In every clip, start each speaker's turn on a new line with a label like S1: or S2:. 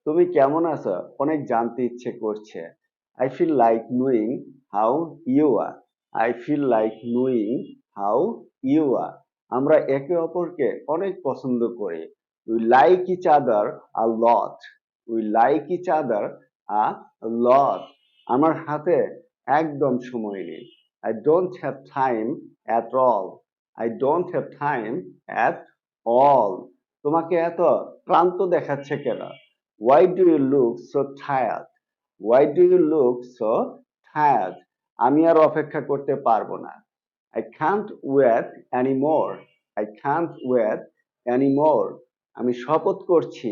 S1: তুমি কেমন আছো? অনেক জানতে ইচ্ছে করছে। I feel like knowing how you are. I feel like knowing how you are. আমরা একে অপরকে অনেক পছন্দ করি। We like each other a lot. We like each other a lot. আমার হাতে একদম সময় নেই। I don't have time at all. I don't have time at all. তোমাকে এত ক্লান্ত দেখাচ্ছে কেন? Why do you look so tired? Why do you look so tired? আমি আর অপেক্ষা করতে পারবো না। I can't wait anymore. I can't wait anymore. আমি শপথ করছি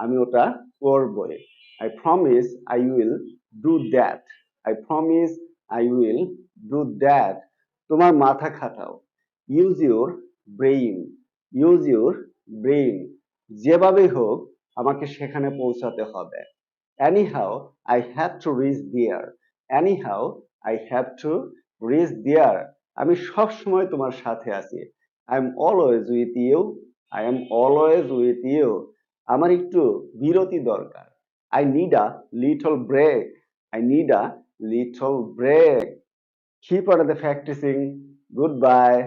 S1: আমি ওটা করবই। I promise I will do that. I promise I will do that. তোমার মাথা খাটাও। Use your brain. Use your brain. যেভাবেই হোক আমাকে সেখানে পৌঁছাতে হবে। Anyhow, I have to reach there. Anyhow, I have to reach there. আমি সব সময় তোমার সাথে আছি। I am always with you. I am always with you. আমার একটু বিরতি দরকার। I need a little break. I need a little break. Keep on the practicing. Goodbye.